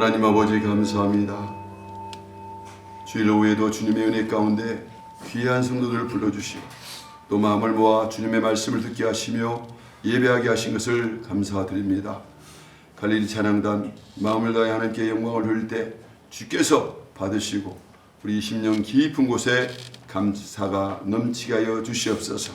하나님 아버지 감사합니다. 주일 오후에도 주님의 은혜 가운데 귀한 성도들을 불러주시고 또 마음을 모아 주님의 말씀을 듣게 하시며 예배하게 하신 것을 감사드립니다. 갈릴리 찬양단 마음을 다해 하나님께 영광을 돌릴 때 주께서 받으시고 우리 심령 깊은 곳에 감사가 넘치게 하여 주시옵소서.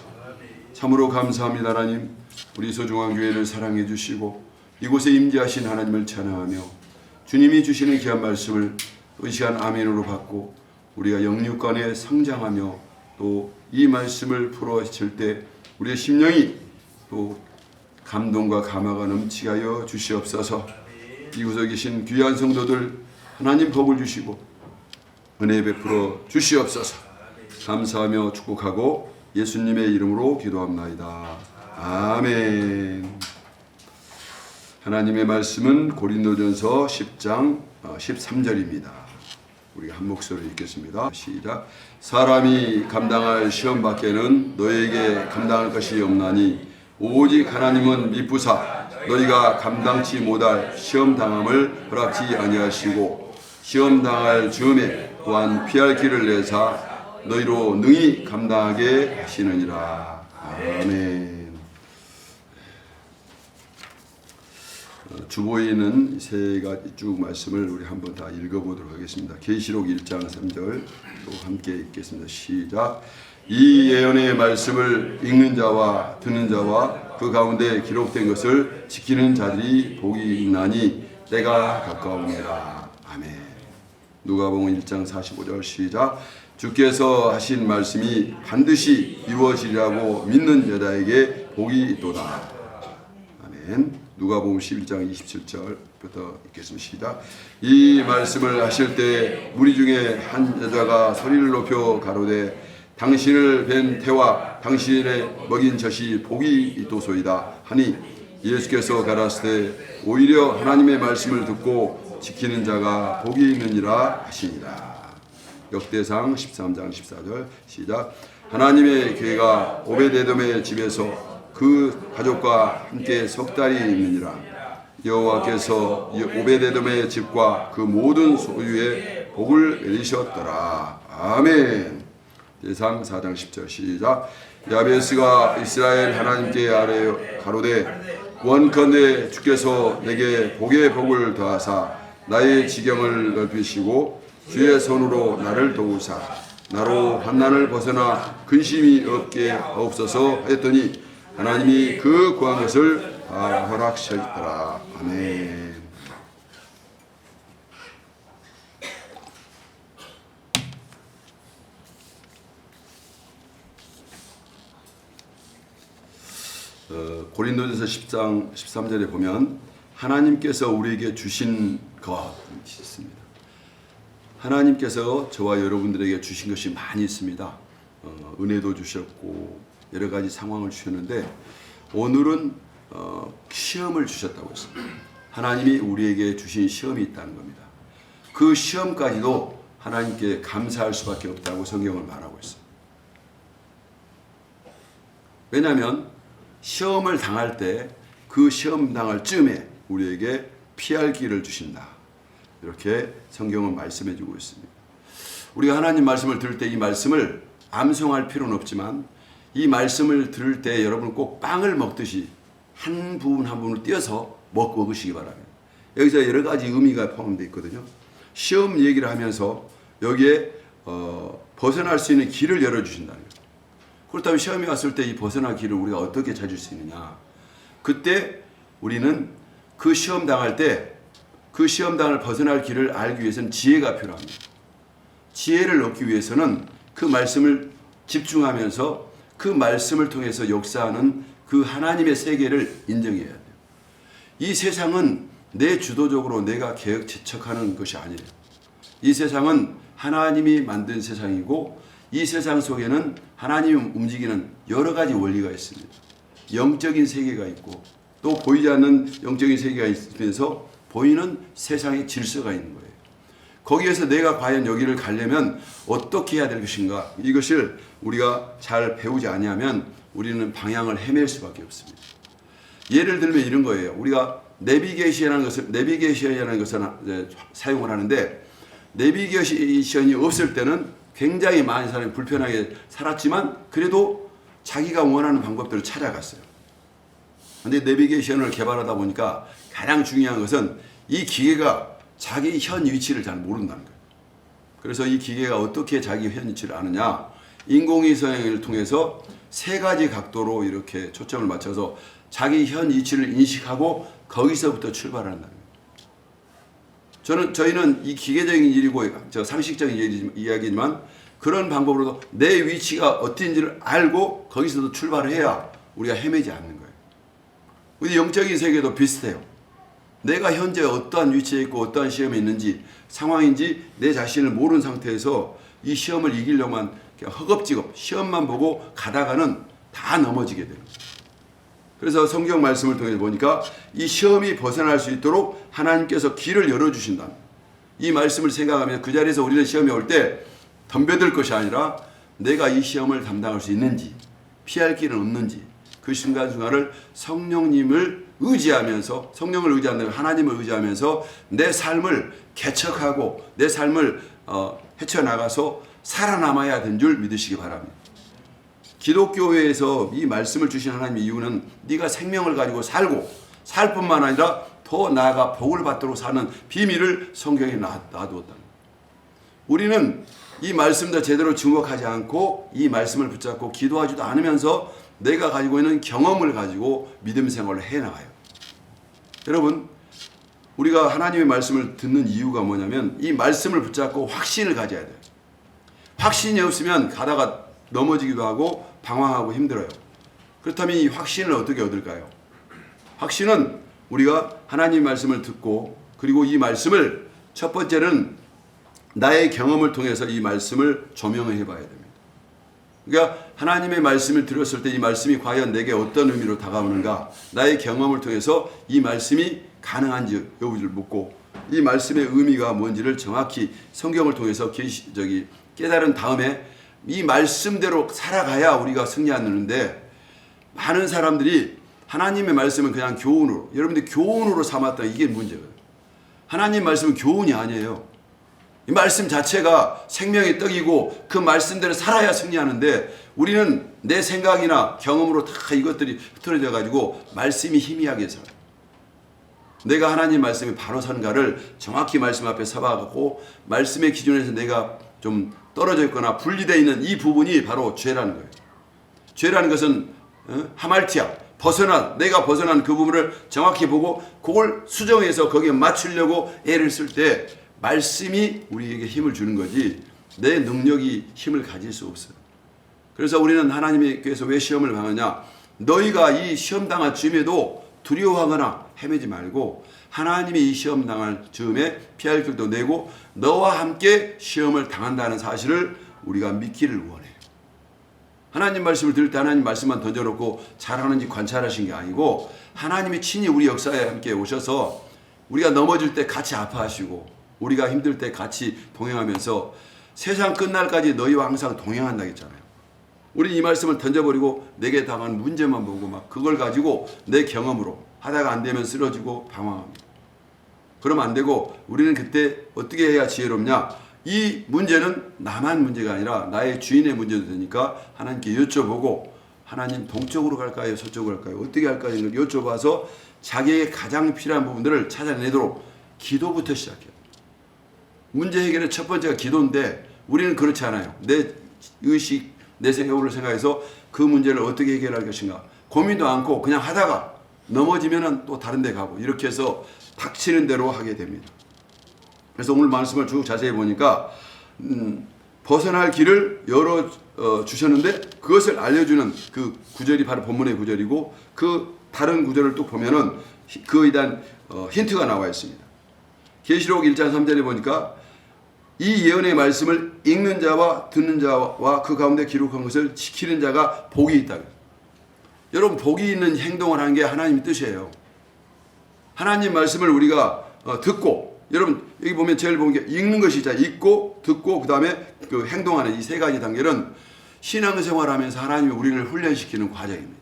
참으로 감사합니다. 하나님, 우리 소중한 교회를 사랑해 주시고 이곳에 임재하신 하나님을 찬양하며 주님이 주시는 귀한 말씀을 또 이 시간 아멘으로 받고 우리가 영육간에 성장하며 또 이 말씀을 풀어칠 때 우리의 심령이 또 감동과 감화가 넘치게 하여 주시옵소서. 이곳에 계신 귀한 성도들 하나님 복을 주시고 은혜 베풀어 주시옵소서. 감사하며 축복하고 예수님의 이름으로 기도합나이다. 아멘. 하나님의 말씀은 고린도전서 10장 13절입니다. 우리가 한 목소리로 읽겠습니다. 시작. 사람이 감당할 시험 밖에는 너에게 감당할 것이 없나니 오직 하나님은 미쁘사 너희가 감당치 못할 시험 당함을 허락지 아니하시고 시험 당할 즈음에 또한 피할 길을 내사 너희로 능히 감당하게 하시느니라. 아멘. 주보에는 세 가지 쭉 말씀을 우리 한번 다 읽어보도록 하겠습니다. 계시록 1장 3절 또 함께 읽겠습니다. 시작. 이 예언의 말씀을 읽는 자와 듣는 자와 그 가운데 기록된 것을 지키는 자들이 복이 있나니 때가 가까우니라. 아멘. 누가복음 1장 45절 시작. 주께서 하신 말씀이 반드시 이루어지리라고 믿는 여자에게 복이 있도다. 아멘. 누가복음 11장 27절부터 읽겠습니다. 시작. 이 말씀을 하실 때 무리 중에 한 여자가 소리를 높여 가로되 당신을 뵌 태와 당신의 먹인 젖이 복이 있도소이다 하니 예수께서 가라사대 오히려 하나님의 말씀을 듣고 지키는 자가 복이 있느니라 하시니라. 역대상 13장 14절 시작. 하나님의 교회가 오베데돔의 집에서 그 가족과 함께 석 달이 있느니라. 여호와께서 오베데돔의 집과 그 모든 소유에 복을 내리셨더라. 아멘. 예상 4장 10절 시작. 야베스가 이스라엘 하나님께 아뢰 가로되 원컨대 주께서 내게 복의 복을 더하사 나의 지경을 넓히시고 주의 손으로 나를 도우사 나로 환난을 벗어나 근심이 없게 하옵소서 했더니 하나님이 그 구한 것을 다 허락하셨더라. 아멘. 고린도전서 10장 13절에 보면 하나님께서 우리에게 주신 것이 있습니다. 하나님께서 저와 여러분들에게 주신 것이 많이 있습니다. 은혜도 주셨고 여러 가지 상황을 주셨는데 오늘은 시험을 주셨다고 했습니다. 하나님이 우리에게 주신 시험이 있다는 겁니다. 그 시험까지도 하나님께 감사할 수밖에 없다고 성경을 말하고 있습니다. 왜냐하면 시험을 당할 때 그 시험 당할 쯤에 우리에게 피할 길을 주신다. 이렇게 성경은 말씀해 주고 있습니다. 우리가 하나님 말씀을 들을 때 이 말씀을 암송할 필요는 없지만 이 말씀을 들을 때 여러분 꼭 빵을 먹듯이 한 부분 한 부분을 띄어서 먹으시기 바랍니다. 여기서 여러 가지 의미가 포함되어 있거든요. 시험 얘기를 하면서 여기에 벗어날 수 있는 길을 열어주신다는 거예요. 그렇다면 시험이 왔을 때 이 벗어날 길을 우리가 어떻게 찾을 수 있느냐. 그때 우리는 그 시험 당할 때 그 시험 당을 벗어날 길을 알기 위해서는 지혜가 필요합니다. 지혜를 얻기 위해서는 그 말씀을 집중하면서 그 말씀을 통해서 역사하는 그 하나님의 세계를 인정해야 돼요. 이 세상은 내 주도적으로 내가 계획 재척하는 것이 아니에요. 이 세상은 하나님이 만든 세상이고 이 세상 속에는 하나님이 움직이는 여러 가지 원리가 있습니다. 영적인 세계가 있고 또 보이지 않는 영적인 세계가 있으면서 보이는 세상의 질서가 있는 거예요. 거기에서 내가 과연 여기를 가려면 어떻게 해야 될 것인가, 이것을 우리가 잘 배우지 않으면 우리는 방향을 헤맬 수밖에 없습니다. 예를 들면 이런 거예요. 우리가 내비게이션이라는 것을 사용을 하는데, 내비게이션이 없을 때는 굉장히 많은 사람이 불편하게 살았지만 그래도 자기가 원하는 방법들을 찾아갔어요. 근데 내비게이션을 개발하다 보니까 가장 중요한 것은 이 기계가 자기 현 위치를 잘 모른다는 거예요. 그래서 이 기계가 어떻게 자기 현 위치를 아느냐, 인공위성을 통해서 3가지 각도로 이렇게 초점을 맞춰서 자기 현 위치를 인식하고 거기서부터 출발한다는 거예요. 저희는 이 기계적인 일이고 상식적인 이야기지만 그런 방법으로도 내 위치가 어딘지를 알고 거기서도 출발을 해야 우리가 헤매지 않는 거예요. 우리 영적인 세계도 비슷해요. 내가 현재 어떠한 위치에 있고 어떠한 시험에 있는지, 상황인지 내 자신을 모르는 상태에서 이 시험을 이기려면 허겁지겁 시험만 보고 가다가는 다 넘어지게 돼요. 그래서 성경 말씀을 통해 보니까 이 시험이 벗어날 수 있도록 하나님께서 길을 열어주신다. 이 말씀을 생각하면 그 자리에서 우리는 시험이 올 때 덤벼들 것이 아니라 내가 이 시험을 담당할 수 있는지, 피할 길은 없는지, 그 순간순간을 성령님을 의지하면서, 성령을 의지하는 하나님을 의지하면서 내 삶을 개척하고 내 삶을 헤쳐나가서 살아남아야 된 줄 믿으시기 바랍니다. 기독교회에서 이 말씀을 주신 하나님의 이유는 네가 생명을 가지고 살고 살 뿐만 아니라 더 나아가 복을 받도록 사는 비밀을 성경에 놔두었다. 우리는 이 말씀도 제대로 증거하지 않고 이 말씀을 붙잡고 기도하지도 않으면서 내가 가지고 있는 경험을 가지고 믿음 생활을 해나가요. 여러분, 우리가 하나님의 말씀을 듣는 이유가 뭐냐면 이 말씀을 붙잡고 확신을 가져야 돼요. 확신이 없으면 가다가 넘어지기도 하고 방황하고 힘들어요. 그렇다면 이 확신을 어떻게 얻을까요? 확신은 우리가 하나님 말씀을 듣고 그리고 이 말씀을 첫 번째는 나의 경험을 통해서 이 말씀을 조명해 봐야 됩니다. 그러니까 하나님의 말씀을 들었을 때 이 말씀이 과연 내게 어떤 의미로 다가오는가, 나의 경험을 통해서 이 말씀이 가능한지 여부를 묻고 이 말씀의 의미가 뭔지를 정확히 성경을 통해서 깨달은 다음에 이 말씀대로 살아가야 우리가 승리하는데, 많은 사람들이 하나님의 말씀은 그냥 교훈으로, 여러분들 교훈으로 삼았다, 이게 문제예요. 하나님 말씀은 교훈이 아니에요. 이 말씀 자체가 생명의 떡이고 그 말씀대로 살아야 승리하는데, 우리는 내 생각이나 경험으로 다 이것들이 흐트러져 가지고 말씀이 희미하게 살아요. 내가 하나님 말씀이 바로 선가를 정확히 말씀 앞에 서봐갖고 말씀의 기준에서 내가 좀 떨어져 있거나 분리되어 있는 이 부분이 바로 죄라는 거예요. 죄라는 것은 하말티아, 내가 벗어난 그 부분을 정확히 보고 그걸 수정해서 거기에 맞추려고 애를 쓸 때 말씀이 우리에게 힘을 주는 거지 내 능력이 힘을 가질 수 없어요. 그래서 우리는 하나님께서 왜 시험을 당하냐, 너희가 이 시험 당할 즈음에도 두려워하거나 헤매지 말고 하나님이 이 시험 당할 즈음에 피할 길도 내고 너와 함께 시험을 당한다는 사실을 우리가 믿기를 원해요. 하나님 말씀을 들을 때 하나님 말씀만 던져놓고 잘하는지 관찰하신 게 아니고 하나님이 친히 우리 역사에 함께 오셔서 우리가 넘어질 때 같이 아파하시고 우리가 힘들 때 같이 동행하면서 세상 끝날까지 너희와 항상 동행한다 했잖아요. 우리 이 말씀을 던져버리고 내게 당한 문제만 보고 막 그걸 가지고 내 경험으로 하다가 안 되면 쓰러지고 방황합니다. 그러면 안 되고 우리는 그때 어떻게 해야 지혜롭냐, 이 문제는 나만 문제가 아니라 나의 주인의 문제도 되니까 하나님께 여쭤보고 하나님 동쪽으로 갈까요 서쪽으로 갈까요 어떻게 할까요 이걸 여쭤봐서 자기에게 가장 필요한 부분들을 찾아내도록 기도부터 시작해요. 문제 해결의 첫 번째가 기도인데 우리는 그렇지 않아요. 내 의식, 내 생각으로 생각해서 그 문제를 어떻게 해결할 것인가 고민도 않고 그냥 하다가 넘어지면은 또 다른 데 가고 이렇게 해서 닥치는 대로 하게 됩니다. 그래서 오늘 말씀을 쭉 자세히 보니까 벗어날 길을 열어 주셨는데 그것을 알려주는 그 구절이 바로 본문의 구절이고 그 다른 구절을 또 보면은 그에 대한 힌트가 나와 있습니다. 계시록 1장 3절에 보니까 이 예언의 말씀을 읽는 자와 듣는 자와 그 가운데 기록한 것을 지키는 자가 복이 있다. 여러분, 복이 있는 행동을 하는 게 하나님의 뜻이에요. 하나님 말씀을 우리가 듣고, 여러분 여기 보면 제일 보는 게 읽는 것이자 읽고 듣고 그 다음에 그 행동하는 이 세 가지 단계는 신앙생활하면서 하나님이 우리를 훈련시키는 과정입니다.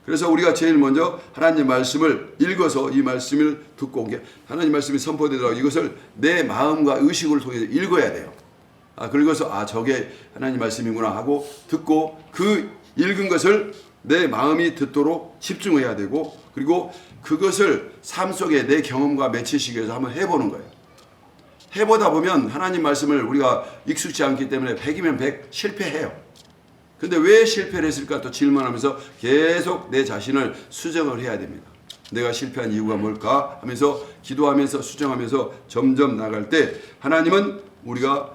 그래서 우리가 제일 먼저 하나님 말씀을 읽어서 이 말씀을 듣고 하나님 말씀이 선포되더라고 이것을 내 마음과 의식을 통해서 읽어야 돼요. 긁어서 저게 하나님 말씀이구나 하고 듣고 그 읽은 것을 내 마음이 듣도록 집중해야 되고 그리고 그것을 삶 속에 내 경험과 매치시기 위해서 한번 해보는 거예요. 해보다 보면 하나님 말씀을 우리가 익숙지 않기 때문에 100이면 100 실패해요. 근데 왜 실패를 했을까 또 질문하면서 계속 내 자신을 수정을 해야 됩니다. 내가 실패한 이유가 뭘까 하면서 기도하면서 수정하면서 점점 나갈 때 하나님은 우리가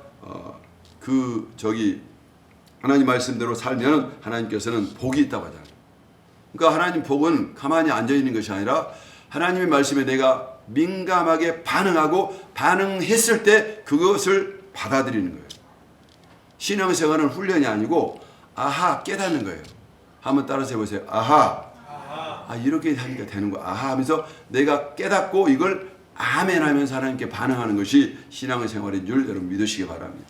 하나님 말씀대로 살면 하나님께서는 복이 있다고 하잖아요. 그러니까 하나님 복은 가만히 앉아 있는 것이 아니라 하나님의 말씀에 내가 민감하게 반응하고 반응했을 때 그것을 받아들이는 거예요. 신앙생활은 훈련이 아니고 아하 깨닫는 거예요. 한번 따라서 해보세요. 아하. 이렇게 하니까 되는 거야. 아하 하면서 내가 깨닫고 이걸 아멘 하면서 하나님께 반응하는 것이 신앙생활인 줄 여러분 믿으시기 바랍니다.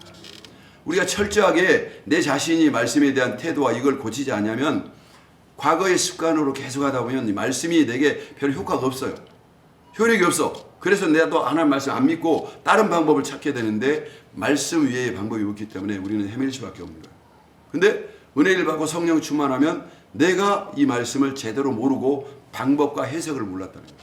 우리가 철저하게 내 자신이 말씀에 대한 태도와 이걸 고치지 않으면 과거의 습관으로 계속 하다 보면 이 말씀이 내게 별 효과가 없어요. 효력이 없어. 그래서 내가 또 하나님 말씀 안 믿고 다른 방법을 찾게 되는데 말씀 외의 방법이 없기 때문에 우리는 헤맬 수밖에 없는 거예요. 근데 은혜를 받고 성령 충만하면 내가 이 말씀을 제대로 모르고 방법과 해석을 몰랐다는 거예요.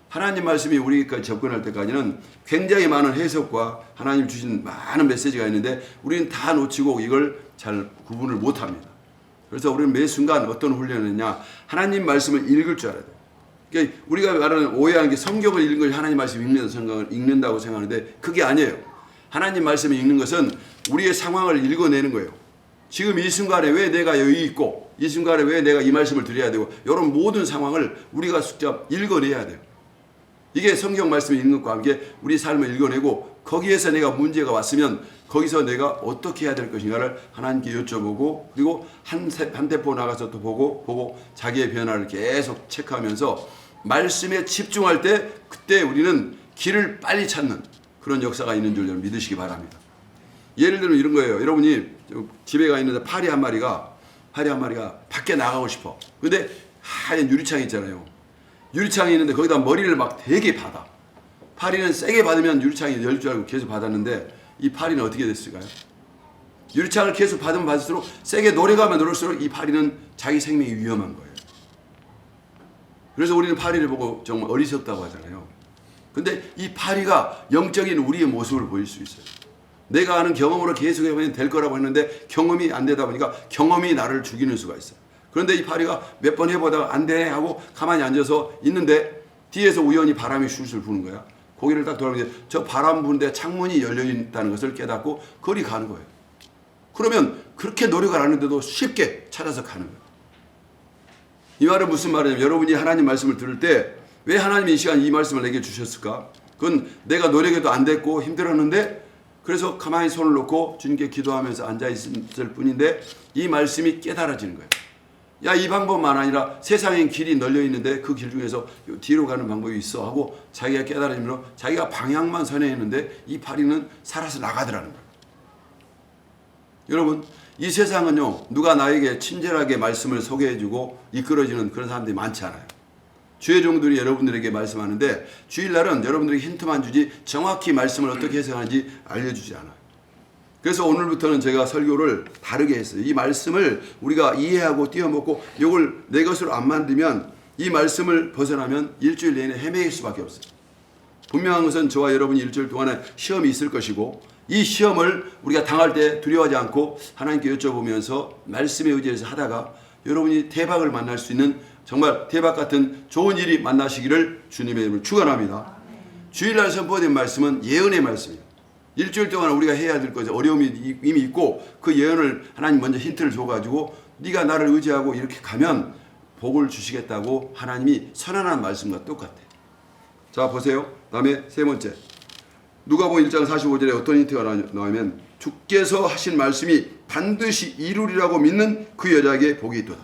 하나님 말씀이 우리까지 접근할 때까지는 굉장히 많은 해석과 하나님 주신 많은 메시지가 있는데 우리는 다 놓치고 이걸 잘 구분을 못합니다. 그래서 우리는 매 순간 어떤 훈련을 했냐 하나님 말씀을 읽을 줄 알아야 돼요. 그러니까 우리가 말하는 오해하는 게 성경을 읽는 것이 하나님 말씀을 읽는다고 생각하는데 그게 아니에요. 하나님 말씀을 읽는 것은 우리의 상황을 읽어내는 거예요. 지금 이 순간에 왜 내가 여기 있고 이 순간에 왜 내가 이 말씀을 드려야 되고 이런 모든 상황을 우리가 직접 읽어내야 돼요. 이게 성경 말씀을 읽는 것과 함께 우리 삶을 읽어내고 거기에서 내가 문제가 왔으면 거기서 내가 어떻게 해야 될 것인가를 하나님께 여쭤보고 그리고 한 템포 나가서 또 보고 자기의 변화를 계속 체크하면서 말씀에 집중할 때 그때 우리는 길을 빨리 찾는 그런 역사가 있는 줄 믿으시기 바랍니다. 예를 들면 이런 거예요. 여러분이 집에 가 있는데 파리 한 마리가 밖에 나가고 싶어. 근데 하얀 유리창이 있잖아요. 유리창이 있는데 거기다 머리를 막 되게 받아. 파리는 세게 받으면 유리창이 열 줄 알고 계속 받았는데 이 파리는 어떻게 됐을까요? 유리창을 계속 받으면 받을수록 세게 노래가면 노를수록 이 파리는 자기 생명이 위험한 거예요. 그래서 우리는 파리를 보고 정말 어리석다고 하잖아요. 근데 이 파리가 영적인 우리의 모습을 보일 수 있어요. 내가 아는 경험으로 계속 해보면 될 거라고 했는데 경험이 안 되다 보니까 경험이 나를 죽이는 수가 있어요. 그런데 이 파리가 몇 번 해보다가 안 되네 하고 가만히 앉아서 있는데 뒤에서 우연히 바람이 술술 부는 거야. 고개를 딱 돌아보면 저 바람 부는데 창문이 열려있다는 것을 깨닫고 거리 가는 거예요. 그러면 그렇게 노력을 안 하는데도 쉽게 찾아서 가는 거예요. 이 말은 무슨 말이냐면 여러분이 하나님 말씀을 들을 때 왜 하나님이 이 시간 이 말씀을 내게 주셨을까? 그건 내가 노력해도 안 됐고 힘들었는데 그래서 가만히 손을 놓고 주님께 기도하면서 앉아있을 뿐인데 이 말씀이 깨달아지는 거예요. 야, 이 방법만 아니라 세상엔 길이 널려 있는데 그 길 중에서 뒤로 가는 방법이 있어 하고 자기가 깨달아지면 자기가 방향만 선회했는데 이 파리는 살아서 나가더라는 거예요. 여러분 이 세상은요 누가 나에게 친절하게 말씀을 소개해주고 이끌어주는 그런 사람들이 많지 않아요. 주의 종들이 여러분들에게 말씀하는데 주일날은 여러분들에게 힌트만 주지 정확히 말씀을 어떻게 해석하는지 알려주지 않아요. 그래서 오늘부터는 제가 설교를 다르게 했어요. 이 말씀을 우리가 이해하고 띄워먹고 이걸 내 것으로 안 만들면 이 말씀을 벗어나면 일주일 내내 헤매일 수밖에 없어요. 분명한 것은 저와 여러분이 일주일 동안에 시험이 있을 것이고 이 시험을 우리가 당할 때 두려워하지 않고 하나님께 여쭤보면서 말씀에 의지해서 하다가 여러분이 대박을 만날 수 있는 정말 대박 같은 좋은 일이 만나시기를 주님의 이름으로 축원합니다. 주일날 선포된 말씀은 예언의 말씀이에요. 일주일 동안 우리가 해야 될 것이 어려움이 이미 있고 그 예언을 하나님 먼저 힌트를 줘가지고 네가 나를 의지하고 이렇게 가면 복을 주시겠다고 하나님이 선언한 말씀과 똑같아요. 자 보세요. 다음에 세 번째 누가복음 1장 45절에 어떤 힌트가 나오면 주께서 하신 말씀이 반드시 이루리라고 믿는 그 여자에게 복이 있도다.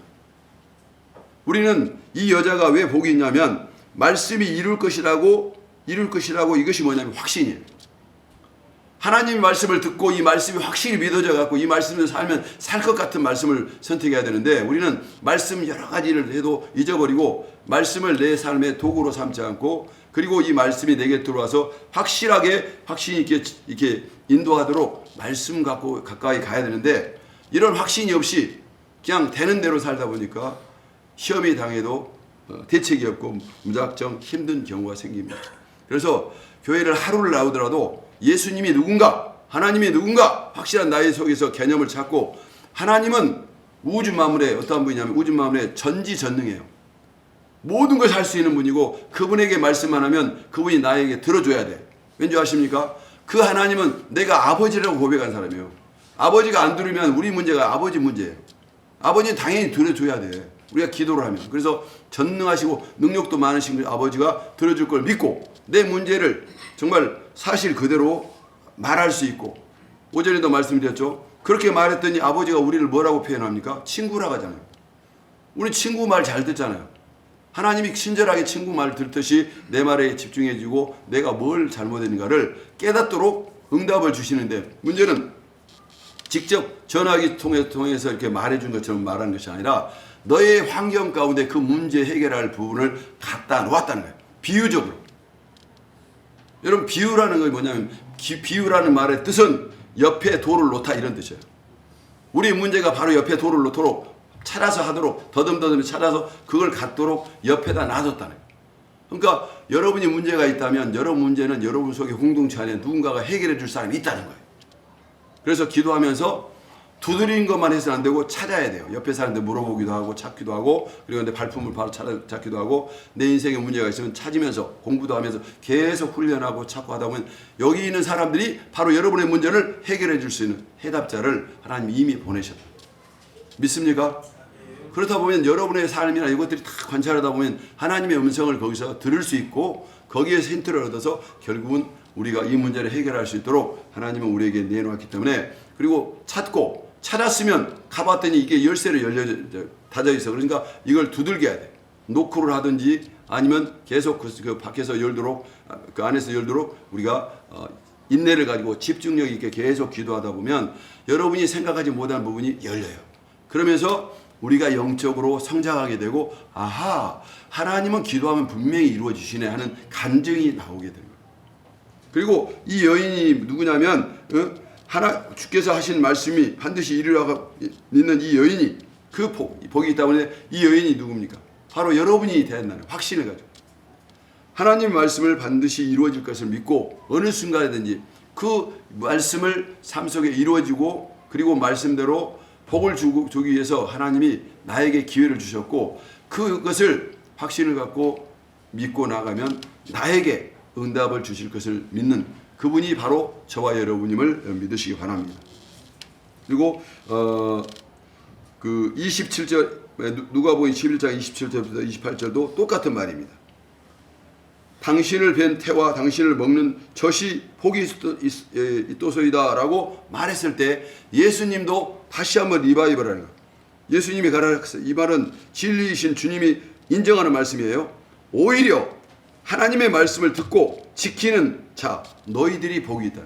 우리는 이 여자가 왜 복이 있냐면 말씀이 이룰 것이라고 이것이 뭐냐면 확신이에요. 하나님의 말씀을 듣고 이 말씀이 확실히 믿어져 갖고 이 말씀을 살면 살 것 같은 말씀을 선택해야 되는데, 우리는 말씀 여러 가지를 해도 잊어버리고 말씀을 내 삶의 도구로 삼지 않고, 그리고 이 말씀이 내게 들어와서 확실하게 확신 있게 이렇게 인도하도록 말씀 갖고 가까이 가야 되는데, 이런 확신이 없이 그냥 되는 대로 살다 보니까 시험이 당해도 대책이 없고 무작정 힘든 경우가 생깁니다. 그래서 교회를 하루를 나오더라도 예수님이 누군가, 하나님이 누군가 확실한 나의 속에서 개념을 찾고, 하나님은 우주 만물의 어떠한 분이냐면 우주 만물의 전지전능해요. 모든 것을 할 수 있는 분이고, 그분에게 말씀만 하면 그분이 나에게 들어줘야 돼. 왠지 아십니까? 그 하나님은 내가 아버지라고 고백한 사람이에요. 아버지가 안 들으면 우리 문제가 아버지 문제예요. 아버지는 당연히 들어줘야 돼, 우리가 기도를 하면. 그래서 전능하시고 능력도 많으신 아버지가 들어줄 걸 믿고 내 문제를 정말 사실 그대로 말할 수 있고, 오전에도 말씀드렸죠. 그렇게 말했더니 아버지가 우리를 뭐라고 표현합니까? 친구라고 하잖아요. 우리 친구 말 잘 듣잖아요. 하나님이 친절하게 친구 말 듣듯이 내 말에 집중해주고 내가 뭘 잘못했는가를 깨닫도록 응답을 주시는데, 문제는 직접 전화기 통해서 이렇게 말해준 것처럼 말하는 것이 아니라 너의 환경 가운데 그 문제 해결할 부분을 갖다 놓았다는 거예요. 비유적으로. 여러분, 비유라는 건 뭐냐면, 비유라는 말의 뜻은 옆에 돌을 놓다 이런 뜻이에요. 우리 문제가 바로 옆에 돌을 놓도록 찾아서 하도록, 더듬더듬 찾아서 그걸 갖도록 옆에다 놔뒀다는 거예요. 그러니까 여러분이 문제가 있다면 여러분 문제는 여러분 속에 공동체 안에 누군가가 해결해 줄 사람이 있다는 거예요. 그래서 기도하면서 두드리는 것만 해서는 안 되고 찾아야 돼요. 옆에 사람들 물어보기도 하고 찾기도 하고, 그리고 내 발품을 바로 찾기도 하고, 내 인생에 문제가 있으면 찾으면서 공부도 하면서 계속 훈련하고 찾고 하다 보면 여기 있는 사람들이 바로 여러분의 문제를 해결해 줄 수 있는 해답자를 하나님이 이미 보내셨다. 믿습니까? 그렇다 보면 여러분의 삶이나 이것들이 다 관찰하다 보면 하나님의 음성을 거기서 들을 수 있고, 거기에서 힌트를 얻어서 결국은 우리가 이 문제를 해결할 수 있도록 하나님은 우리에게 내놓았기 때문에, 그리고 찾았으면 가봤더니 이게 열쇠로 닫아 있어. 그러니까 이걸 두들겨야 돼. 노크를 하든지 아니면 계속 그 밖에서 열도록, 그 안에서 열도록 우리가 인내를 가지고 집중력 있게 계속 기도하다 보면 여러분이 생각하지 못한 부분이 열려요. 그러면서 우리가 영적으로 성장하게 되고, 아하, 하나님은 기도하면 분명히 이루어지시네 하는 감정이 나오게 됩니다. 그리고 이 여인이 누구냐면, 주께서 하신 말씀이 반드시 이루어가 있는 이 여인이, 그 복이 있다 보니 이 여인이 누굽니까? 바로 여러분이 된다는 확신을 가지고 하나님 말씀을 반드시 이루어질 것을 믿고, 어느 순간이든지 그 말씀을 삶 속에 이루어지고, 그리고 말씀대로 복을 주기 위해서 하나님이 나에게 기회를 주셨고, 그것을 확신을 갖고 믿고 나가면 나에게 응답을 주실 것을 믿는 그분이 바로 저와 여러분임을 믿으시기 바랍니다. 그리고 그 27절, 누가복음 11장 27절부터 28절도 똑같은 말입니다. 당신을 뵌 태와 당신을 먹는 젖이 복이 있도소이다 라고 말했을 때 예수님도 다시 한번 리바이벌하는 거예요. 예수님이 가르쳤어요. 이 말은 진리이신 주님이 인정하는 말씀이에요. 오히려 하나님의 말씀을 듣고 지키는 자, 너희들이 복이 있다.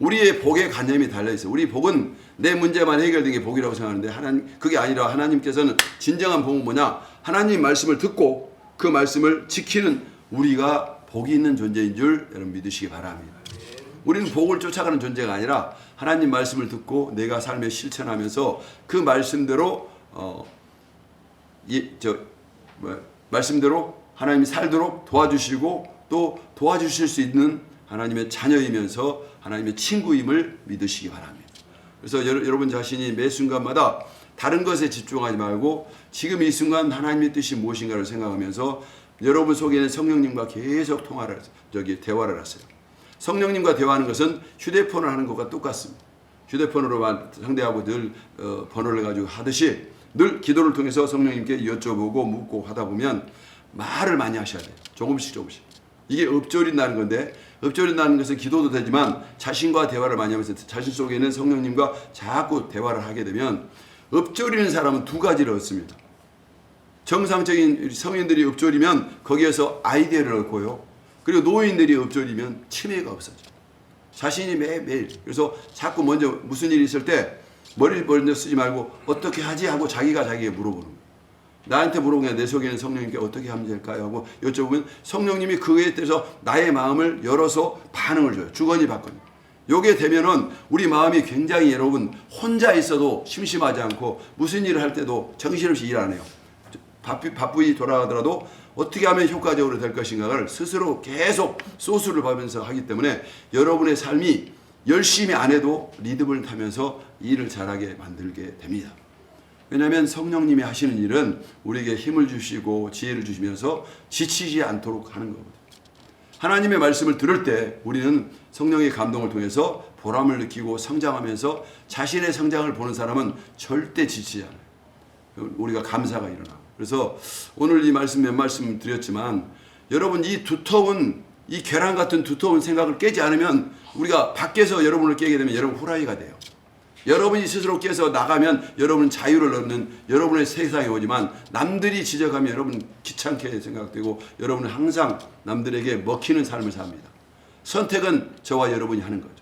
우리의 복의 관념이 달려있어요. 우리 복은 내 문제만 해결된 게 복이라고 생각하는데, 그게 아니라 하나님께서는 진정한 복은 뭐냐? 하나님 말씀을 듣고 그 말씀을 지키는 우리가 복이 있는 존재인 줄 여러분 믿으시기 바랍니다. 우리는 복을 쫓아가는 존재가 아니라 하나님 말씀을 듣고 내가 삶에 실천하면서 그 말씀대로 말씀대로 하나님이 살도록 도와주시고, 또 도와주실 수 있는 하나님의 자녀이면서 하나님의 친구임을 믿으시기 바랍니다. 그래서 여러분 자신이 매 순간마다 다른 것에 집중하지 말고 지금 이 순간 하나님의 뜻이 무엇인가를 생각하면서 여러분 속에는 성령님과 계속 대화를 하세요. 성령님과 대화하는 것은 휴대폰을 하는 것과 똑같습니다. 휴대폰으로만 상대하고 늘 번호를 가지고 하듯이 늘 기도를 통해서 성령님께 여쭤보고 묻고 하다 보면 말을 많이 하셔야 돼요. 조금씩. 이게 읊조린다는 건데, 읊조린다는 것은 기도도 되지만 자신과 대화를 많이 하면서 자신 속에 있는 성령님과 자꾸 대화를 하게 되면, 읊조리는 사람은 두 가지를 얻습니다. 정상적인 성인들이 읊조리면 거기에서 아이디어를 얻고요. 그리고 노인들이 읊조리면 치매가 없어져요. 자신이 매일. 그래서 자꾸 먼저 무슨 일이 있을 때 머리를 먼저 쓰지 말고 어떻게 하지 하고 자기가 자기에게 물어보는 거예요. 나한테 물어보는 게 내 속에 있는 성령님께 어떻게 하면 될까요? 하고 여쭤보면 성령님이 그에 대해서 나의 마음을 열어서 반응을 줘요. 주거니 받거니. 요게 되면은 우리 마음이 굉장히 여러분 혼자 있어도 심심하지 않고 무슨 일을 할 때도 정신없이 일 안 해요. 바쁘게 돌아가더라도 어떻게 하면 효과적으로 될 것인가를 스스로 계속 소스를 봐면서 하기 때문에 여러분의 삶이 열심히 안 해도 리듬을 타면서 일을 잘하게 만들게 됩니다. 왜냐하면 성령님이 하시는 일은 우리에게 힘을 주시고 지혜를 주시면서 지치지 않도록 하는 거거든요. 하나님의 말씀을 들을 때 우리는 성령의 감동을 통해서 보람을 느끼고 성장하면서 자신의 성장을 보는 사람은 절대 지치지 않아요. 우리가 감사가 일어나고. 그래서 오늘 이 말씀 몇 말씀 드렸지만 여러분 이 두터운 이 계란 같은 두터운 생각을 깨지 않으면 우리가 밖에서 여러분을 깨게 되면 여러분 후라이가 돼요. 여러분이 스스로 깨서 나가면 여러분은 자유를 얻는 여러분의 세상에 오지만 남들이 지적하면 여러분 귀찮게 생각되고 여러분은 항상 남들에게 먹히는 삶을 삽니다. 선택은 저와 여러분이 하는 거죠.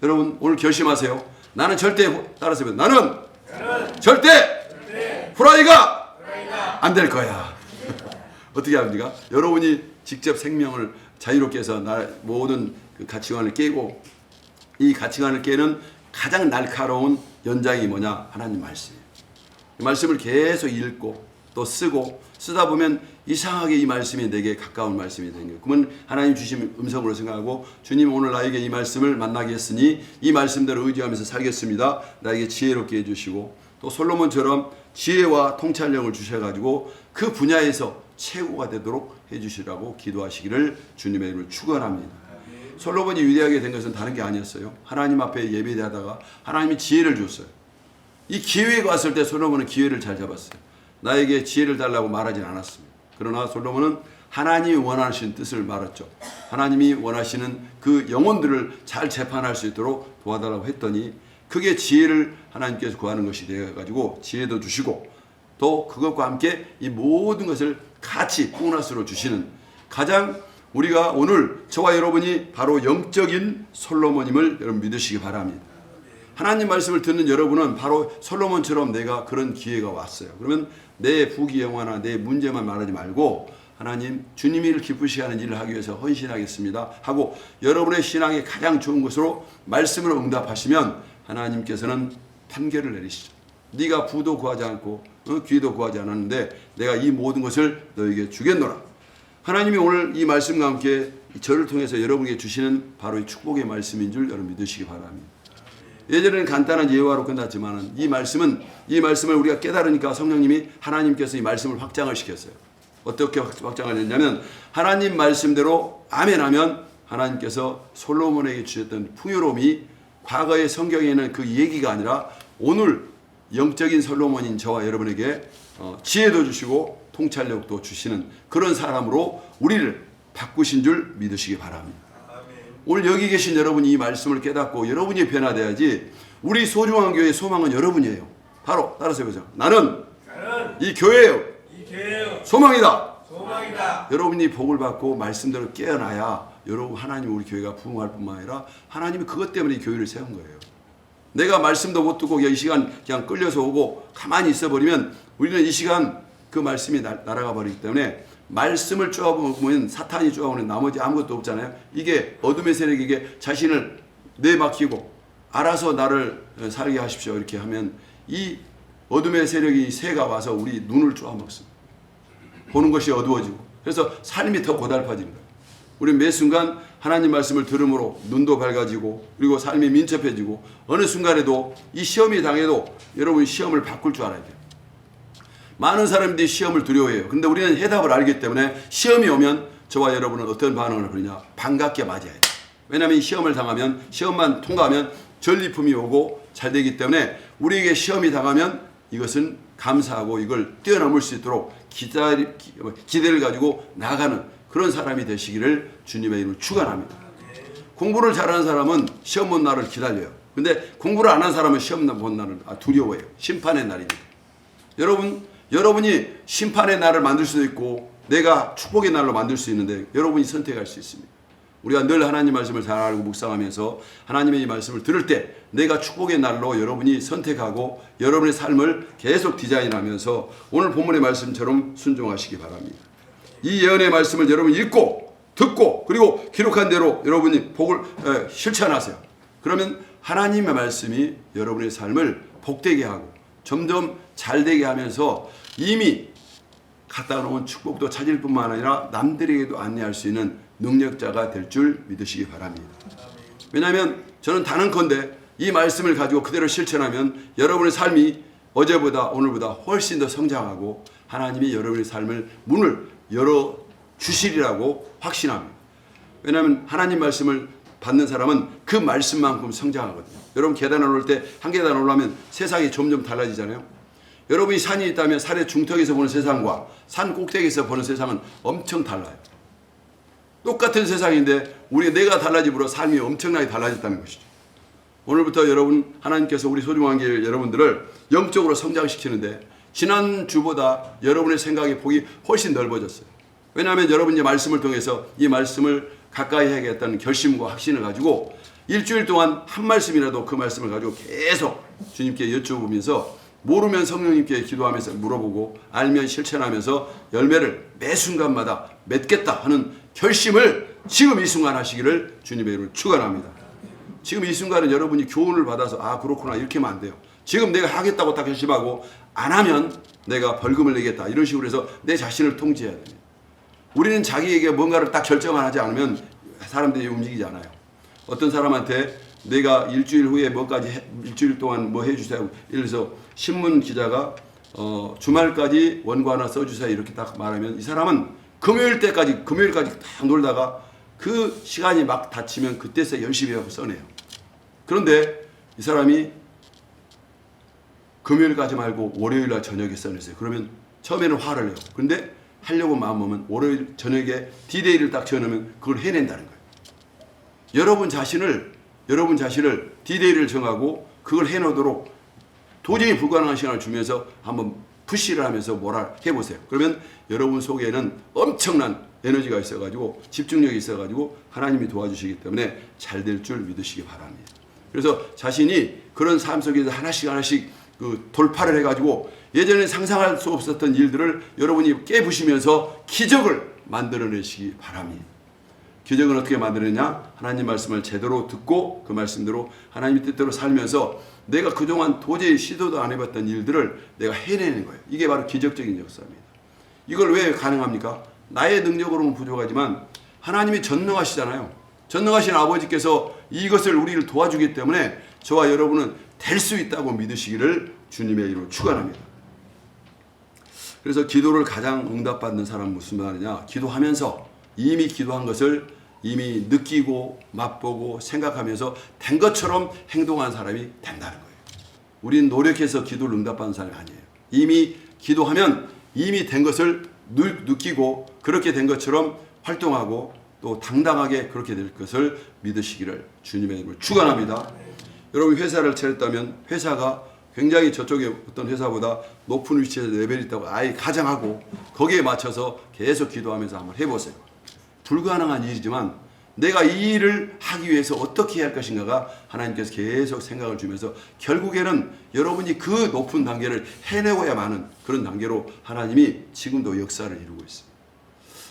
여러분 오늘 결심하세요. 나는 절대 따라서 나는 절대 후라이가 안 될 거야. 어떻게 합니까? 여러분이 직접 생명을 자유롭게 해서 모든 그 가치관을 깨고 이 가치관을 깨는 가장 날카로운 연장이 뭐냐? 하나님 말씀이에요. 이 말씀을 계속 읽고 또 쓰고 쓰다 보면 이상하게 이 말씀이 내게 가까운 말씀이 되는 거예요. 그러면 하나님 주신 음성으로 생각하고 주님 오늘 나에게 이 말씀을 만나게 했으니 이 말씀대로 의지하면서 살겠습니다. 나에게 지혜롭게 해주시고 또 솔로몬처럼 지혜와 통찰력을 주셔가지고 그 분야에서 최고가 되도록 해주시라고 기도하시기를 주님의 이름으로 축원합니다. 솔로몬이 위대하게 된 것은 다른 게 아니었어요. 하나님 앞에 예배하다가 하나님이 지혜를 줬어요. 이 기회가 왔을 때 솔로몬은 기회를 잘 잡았어요. 나에게 지혜를 달라고 말하진 않았습니다. 그러나 솔로몬은 하나님이 원하시는 뜻을 말했죠. 하나님이 원하시는 그 영혼들을 잘 재판할 수 있도록 도와달라고 했더니 그게 지혜를 하나님께서 구하는 것이 되어가지고 지혜도 주시고 또 그것과 함께 이 모든 것을 같이 보너스로 주시는 가장 우리가 오늘 저와 여러분이 바로 영적인 솔로몬임을 여러분 믿으시기 바랍니다. 하나님 말씀을 듣는 여러분은 바로 솔로몬처럼 내가 그런 기회가 왔어요. 그러면 내 부귀영화나 내 문제만 말하지 말고 하나님 주님이 기쁘시게 하는 일을 하기 위해서 헌신하겠습니다 하고 여러분의 신앙에 가장 좋은 것으로 말씀으로 응답하시면 하나님께서는 판결을 내리시죠. 네가 부도 구하지 않고 귀도 구하지 않았는데 내가 이 모든 것을 너에게 주겠노라. 하나님이 오늘 이 말씀과 함께 저를 통해서 여러분에게 주시는 바로 이 축복의 말씀인 줄 여러분 믿으시기 바랍니다. 예전에는 간단한 예화로 끝났지만 이 말씀을 우리가 깨달으니까 성령님이 하나님께서 이 말씀을 확장을 시켰어요. 어떻게 확장을 했냐면 하나님 말씀대로 아멘 하면 하나님께서 솔로몬에게 주셨던 풍요로움이 과거의 성경에 있는 그 얘기가 아니라 오늘 영적인 솔로몬인 저와 여러분에게 지혜도 주시고 통찰력도 주시는 그런 사람으로 우리를 바꾸신 줄 믿으시기 바랍니다. 오늘 여기 계신 여러분이 이 말씀을 깨닫고 여러분이 변화돼야지. 우리 소중한 교회의 소망은 여러분이에요. 바로 따라서 해보세요. 나는 이 교회예요. 소망이다. 여러분이 복을 받고 말씀대로 깨어나야 여러분 하나님 우리 교회가 부흥할 뿐만 아니라 하나님이 그것 때문에 이 교회를 세운 거예요. 내가 말씀도 못 듣고 이 시간 그냥 끌려서 오고 가만히 있어버리면 우리는 이 시간 그 말씀이 날아가 버리기 때문에 말씀을 쪼아보면 사탄이 쪼아오는 나머지 아무것도 없잖아요. 이게 어둠의 세력에게 자신을 내맡기고 알아서 나를 살게 하십시오 이렇게 하면 이 어둠의 세력이 새가 와서 우리 눈을 쪼아먹습니다. 보는 것이 어두워지고 그래서 삶이 더 고달파지는 거예요. 우리 매 순간 하나님 말씀을 들음으로 눈도 밝아지고 그리고 삶이 민첩해지고 어느 순간에도 이 시험이 당해도 여러분이 시험을 바꿀 줄 알아야 돼요. 많은 사람들이 시험을 두려워해요. 근데 우리는 해답을 알기 때문에 시험이 오면 저와 여러분은 어떤 반응을 하느냐? 반갑게 맞아야 돼요. 왜냐하면 이 시험을 당하면 시험만 통과하면 전리품이 오고 잘 되기 때문에 우리에게 시험이 당하면 이것은 감사하고 이걸 뛰어넘을 수 있도록 기대를 가지고 나가는 그런 사람이 되시기를 주님의 이름으로 축원합니다. 공부를 잘하는 사람은 시험 본 날을 기다려요. 근데 공부를 안 한 사람은 시험 본 날을 두려워해요. 심판의 날이니까. 여러분이 심판의 날을 만들 수도 있고 내가 축복의 날로 만들 수 있는데 여러분이 선택할 수 있습니다. 우리가 늘 하나님 말씀을 잘 알고 묵상하면서 하나님의 이 말씀을 들을 때 내가 축복의 날로 여러분이 선택하고 여러분의 삶을 계속 디자인하면서 오늘 본문의 말씀처럼 순종하시기 바랍니다. 이 예언의 말씀을 여러분 읽고 듣고 그리고 기록한 대로 여러분이 복을 실천하세요. 그러면 하나님의 말씀이 여러분의 삶을 복되게 하고 점점 잘되게 하면서 이미 갖다 놓은 축복도 찾을 뿐만 아니라 남들에게도 안내할 수 있는 능력자가 될 줄 믿으시기 바랍니다. 왜냐하면 저는 단언컨대 이 말씀을 가지고 그대로 실천하면 여러분의 삶이 어제보다 오늘보다 훨씬 더 성장하고 하나님이 여러분의 삶을 문을 열어 주시리라고 확신합니다. 왜냐하면 하나님 말씀을 받는 사람은 그 말씀만큼 성장하거든요. 여러분 계단을 오를 때 한 계단 올라오면 세상이 점점 달라지잖아요. 여러분이 산이 있다면 산의 중턱에서 보는 세상과 산 꼭대기에서 보는 세상은 엄청 달라요. 똑같은 세상인데 내가 달라짐으로 삶이 엄청나게 달라졌다는 것이죠. 오늘부터 여러분 하나님께서 우리 소중한 교회 여러분들을 영적으로 성장시키는데 지난주보다 여러분의 생각의 폭이 훨씬 넓어졌어요. 왜냐하면 여러분이 말씀을 통해서 이 말씀을 가까이 하겠다는 결심과 확신을 가지고 일주일 동안 한 말씀이라도 그 말씀을 가지고 계속 주님께 여쭤보면서 모르면 성령님께 기도하면서 물어보고 알면 실천하면서 열매를 매 순간마다 맺겠다 하는 결심을 지금 이 순간 하시기를 주님의 이름으로 축원합니다. 지금 이 순간은 여러분이 교훈을 받아서 그렇구나 이렇게 하면 안 돼요. 지금 내가 하겠다고 딱 결심하고 안 하면 내가 벌금을 내겠다 이런 식으로 해서 내 자신을 통제해야 됩니다. 우리는 자기에게 뭔가를 딱 결정을 하지 않으면 사람들이 움직이지 않아요. 어떤 사람한테 내가 일주일 후에 일주일 동안 뭐 해주세요. 예를 들어서 신문 기자가 주말까지 원고 하나 써주세요. 이렇게 딱 말하면 이 사람은 금요일까지 딱 놀다가 그 시간이 막 닥치면 그때서 열심히 하고 써내요. 그런데 이 사람이 금요일까지 말고 월요일날 저녁에 써냈어요. 그러면 처음에는 화를 내요. 그런데 하려고 마음먹으면 월요일 저녁에 D-Day를 딱 정하면 그걸 해낸다는 거예요. 여러분 자신을 D-Day를 정하고 그걸 해놓도록 도저히 불가능한 시간을 주면서 한번 푸시를 하면서 뭐라 해보세요. 그러면 여러분 속에는 엄청난 에너지가 있어가지고 집중력이 있어가지고 하나님이 도와주시기 때문에 잘 될 줄 믿으시기 바랍니다. 그래서 자신이 그런 삶 속에서 하나씩 그 돌파를 해가지고 예전에 상상할 수 없었던 일들을 여러분이 깨부시면서 기적을 만들어내시기 바랍니다. 기적은 어떻게 만드느냐? 하나님 말씀을 제대로 듣고 그 말씀대로 하나님의 뜻대로 살면서 내가 그동안 도저히 시도도 안 해봤던 일들을 내가 해내는 거예요. 이게 바로 기적적인 역사입니다. 이걸 왜 가능합니까? 나의 능력으로는 부족하지만 하나님이 전능하시잖아요. 전능하신 아버지께서 이것을 우리를 도와주기 때문에 저와 여러분은 될 수 있다고 믿으시기를 주님의 이름으로 축원합니다. 그래서 기도를 가장 응답받는 사람은 무슨 말이냐? 기도하면서 이미 기도한 것을 이미 느끼고 맛보고 생각하면서 된 것처럼 행동한 사람이 된다는 거예요. 우리는 노력해서 기도를 응답받는 사람이 아니에요. 이미 기도하면 이미 된 것을 느끼고 그렇게 된 것처럼 활동하고 또 당당하게 그렇게 될 것을 믿으시기를 주님의 이름으로 축원합니다. 여러분 회사를 차렸다면 회사가 굉장히 저쪽에 어떤 회사보다 높은 위치에서 레벨이 있다고 가정하고 거기에 맞춰서 계속 기도하면서 한번 해보세요. 불가능한 일이지만 내가 이 일을 하기 위해서 어떻게 해야 할 것인가가 하나님께서 계속 생각을 주면서 결국에는 여러분이 그 높은 단계를 해내고야만은 그런 단계로 하나님이 지금도 역사를 이루고 있습니다.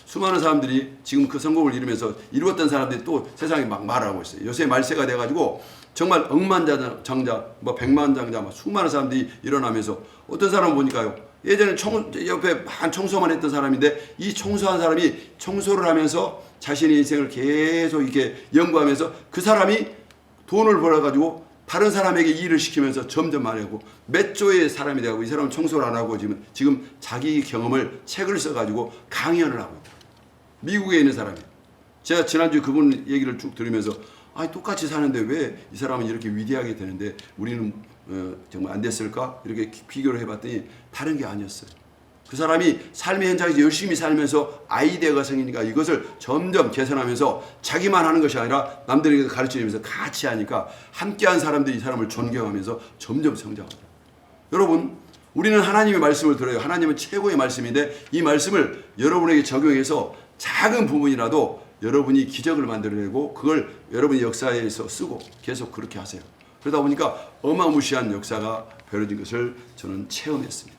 수많은 사람들이 지금 그 성공을 이루면서 이루었던 사람들이 또 세상에 막 말하고 있어요. 요새 말세가 돼가지고 정말 억만장자, 백만장자, 수많은 사람들이 일어나면서 어떤 사람 보니까요. 예전에 옆에 한 청소만 했던 사람인데 이 청소한 사람이 청소를 하면서 자신의 인생을 계속 이렇게 연구하면서 그 사람이 돈을 벌어가지고 다른 사람에게 일을 시키면서 점점 많이 하고 몇 조의 사람이 되고 이 사람은 청소를 안 하고 지금 자기 경험을 책을 써가지고 강연을 하고 있다. 미국에 있는 사람이에요. 제가 지난주 그분 얘기를 쭉 들으면서 똑같이 사는데 왜 이 사람은 이렇게 위대하게 되는데 우리는 정말 안 됐을까? 이렇게 비교를 해봤더니 다른 게 아니었어요. 그 사람이 삶의 현장에서 열심히 살면서 아이디어가 생기니까 이것을 점점 개선하면서 자기만 하는 것이 아니라 남들에게 가르치면서 같이 하니까 함께한 사람들이 이 사람을 존경하면서 점점 성장합니다. 여러분, 우리는 하나님의 말씀을 들어요. 하나님은 최고의 말씀인데 이 말씀을 여러분에게 적용해서 작은 부분이라도 여러분이 기적을 만들어내고 그걸 여러분의 역사에서 쓰고 계속 그렇게 하세요. 그러다 보니까 어마무시한 역사가 벌어진 것을 저는 체험했습니다.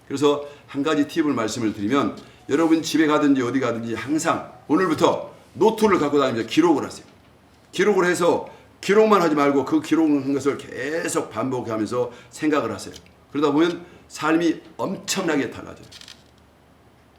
그래서 한 가지 팁을 말씀을 드리면 여러분 집에 가든지 어디 가든지 항상 오늘부터 노트를 갖고 다니면서 기록을 하세요. 기록을 해서 기록만 하지 말고 그 기록한 것을 계속 반복하면서 생각을 하세요. 그러다 보면 삶이 엄청나게 달라져요.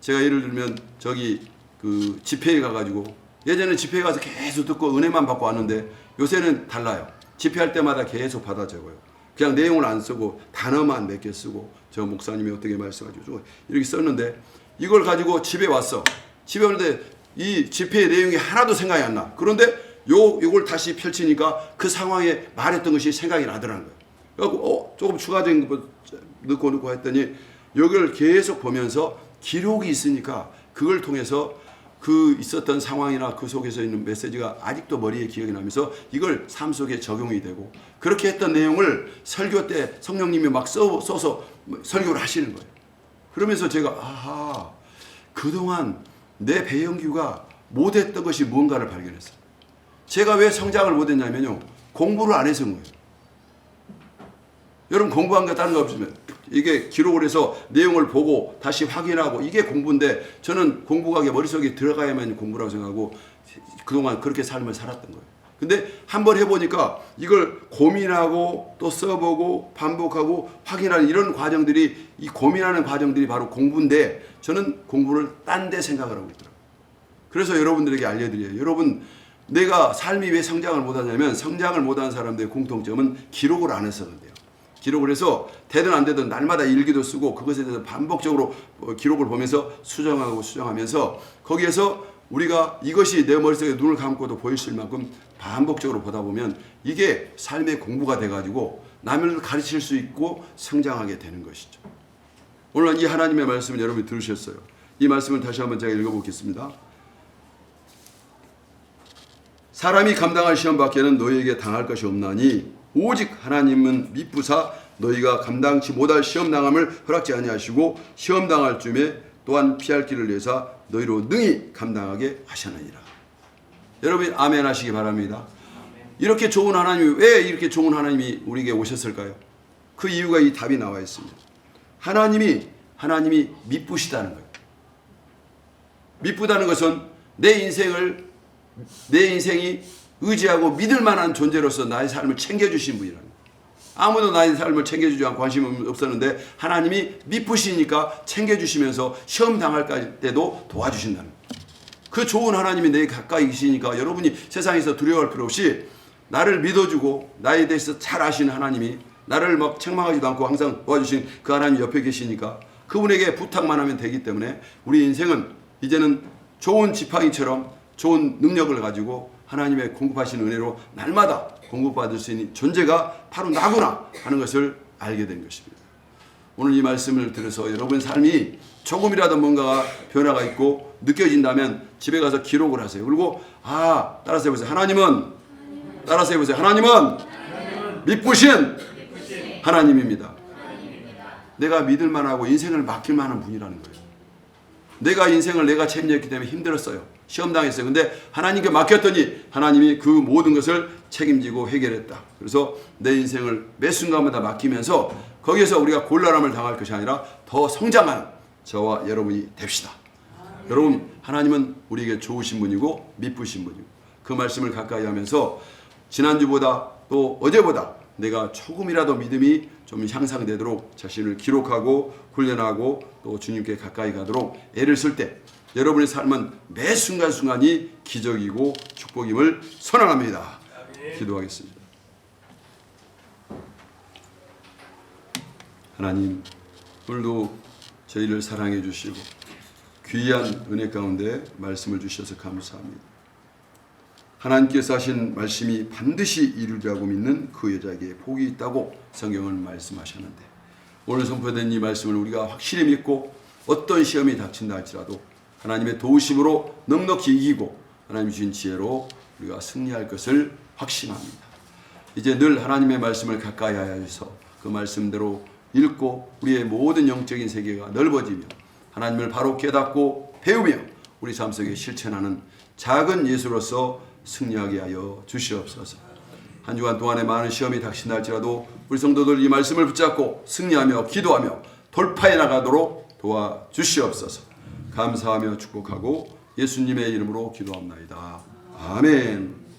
제가 예를 들면 저기 그 집회에 가가지고 예전에 집회에 가서 계속 듣고 은혜만 받고 왔는데 요새는 달라요. 집회할 때마다 계속 받아 적어요. 그냥 내용을 안 쓰고 단어만 몇 개 쓰고 저 목사님이 어떻게 말씀하시고 이렇게 썼는데 이걸 가지고 집에 왔어. 집에 오는데 이 집회의 내용이 하나도 생각이 안 나. 그런데 요걸 다시 펼치니까 그 상황에 말했던 것이 생각이 나더라는 거예요. 그래갖고 조금 추가적인 거 넣고 했더니 여기를 계속 보면서 기록이 있으니까 그걸 통해서 그 있었던 상황이나 그 속에서 있는 메시지가 아직도 머리에 기억이 나면서 이걸 삶 속에 적용이 되고 그렇게 했던 내용을 설교 때 성령님이 막 써서 설교를 하시는 거예요. 그러면서 제가 아하, 그동안 내 배영규가 못했던 것이 무언가를 발견했어요. 제가 왜 성장을 못했냐면요, 공부를 안 해서인 거예요. 여러분 공부한 거 다른 거 없으면 이게 기록을 해서 내용을 보고 다시 확인하고 이게 공부인데 저는 공부가 머릿속에 들어가야만 공부라고 생각하고 그동안 그렇게 삶을 살았던 거예요. 근데 한번 해보니까 이걸 고민하고 또 써보고 반복하고 확인하는 이런 과정들이 이 고민하는 과정들이 바로 공부인데 저는 공부를 딴 데 생각을 하고 있더라고요. 그래서 여러분들에게 알려드려요. 여러분 내가 삶이 왜 성장을 못하냐면 성장을 못한 사람들의 공통점은 기록을 안 해서 그런데요. 기록을 해서 되든 안 되든 날마다 일기도 쓰고 그것에 대해서 반복적으로 기록을 보면서 수정하면서 거기에서 우리가 이것이 내 머릿속에 눈을 감고도 보일 만큼 반복적으로 보다 보면 이게 삶의 공부가 돼가지고 남을 가르칠 수 있고 성장하게 되는 것이죠. 오늘 이 하나님의 말씀을 여러분이 들으셨어요. 이 말씀을 다시 한번 제가 읽어보겠습니다. 사람이 감당할 시험밖에는 너희에게 당할 것이 없나니 오직 하나님은 미쁘사 너희가 감당치 못할 시험당함을 허락지 아니하시고 시험당할 쯤에 또한 피할 길을 내사 너희로 능히 감당하게 하시느니라. 여러분 아멘 하시기 바랍니다. 이렇게 좋은 하나님이 왜 이렇게 좋은 하나님이 우리에게 오셨을까요? 그 이유가 이 답이 나와 있습니다. 하나님이 미쁘시다는 거예요. 미쁘다는 것은 내 인생이 의지하고 믿을 만한 존재로서 나의 삶을 챙겨주신 분이라는 거예요. 아무도 나의 삶을 챙겨주지 않고 관심 없었는데 하나님이 미쁘시니까 챙겨주시면서 시험 당할 때도 도와주신다는 거예요. 그 좋은 하나님이 내 가까이 계시니까 여러분이 세상에서 두려워할 필요 없이 나를 믿어주고 나에 대해서 잘 아시는 하나님이 나를 막 책망하지도 않고 항상 도와주신 그 하나님 옆에 계시니까 그분에게 부탁만 하면 되기 때문에 우리 인생은 이제는 좋은 지팡이처럼 좋은 능력을 가지고 하나님의 공급하시는 은혜로 날마다 공급받을 수 있는 존재가 바로 나구나 하는 것을 알게 된 것입니다. 오늘 이 말씀을 들어서 여러분 삶이 조금이라도 뭔가가 변화가 있고 느껴진다면 집에 가서 기록을 하세요. 그리고 따라서 해보세요. 하나님은 미쁘신 하나님입니다. 내가 믿을 만하고 인생을 맡길 만한 분이라는 거예요. 내가 인생을 내가 책임졌기 때문에 힘들었어요. 시험당했어요. 근데 하나님께 맡겼더니 하나님이 그 모든 것을 책임지고 해결했다. 그래서 내 인생을 매 순간마다 맡기면서 거기에서 우리가 곤란함을 당할 것이 아니라 더 성장한 저와 여러분이 됩시다. 여러분 하나님은 우리에게 좋으신 분이고 미쁘신 분이고 그 말씀을 가까이 하면서 지난주보다 또 어제보다 내가 조금이라도 믿음이 좀 향상되도록 자신을 기록하고 훈련하고 또 주님께 가까이 가도록 애를 쓸 때 여러분의 삶은 매 순간순간이 기적이고 축복임을 선언합니다. 기도하겠습니다. 하나님, 오늘도 저희를 사랑해 주시고 귀한 은혜 가운데 말씀을 주셔서 감사합니다. 하나님께서 하신 말씀이 반드시 이루리라고 믿는 그 여자에게 복이 있다고 성경은 말씀하셨는데 오늘 선포된 이 말씀을 우리가 확실히 믿고 어떤 시험이 닥친다 할지라도 하나님의 도우심으로 넉넉히 이기고 하나님 주신 지혜로 우리가 승리할 것을 확신합니다. 이제 늘 하나님의 말씀을 가까이 하여서 그 말씀대로 읽고 우리의 모든 영적인 세계가 넓어지며 하나님을 바로 깨닫고 배우며 우리 삶 속에 실천하는 작은 예수로서 승리하게 하여 주시옵소서. 한 주간 동안에 많은 시험이 닥친할지라도 우리 성도들 이 말씀을 붙잡고 승리하며 기도하며 돌파해 나가도록 도와주시옵소서. 감사하며 축복하고 예수님의 이름으로 기도합나이다. 아멘.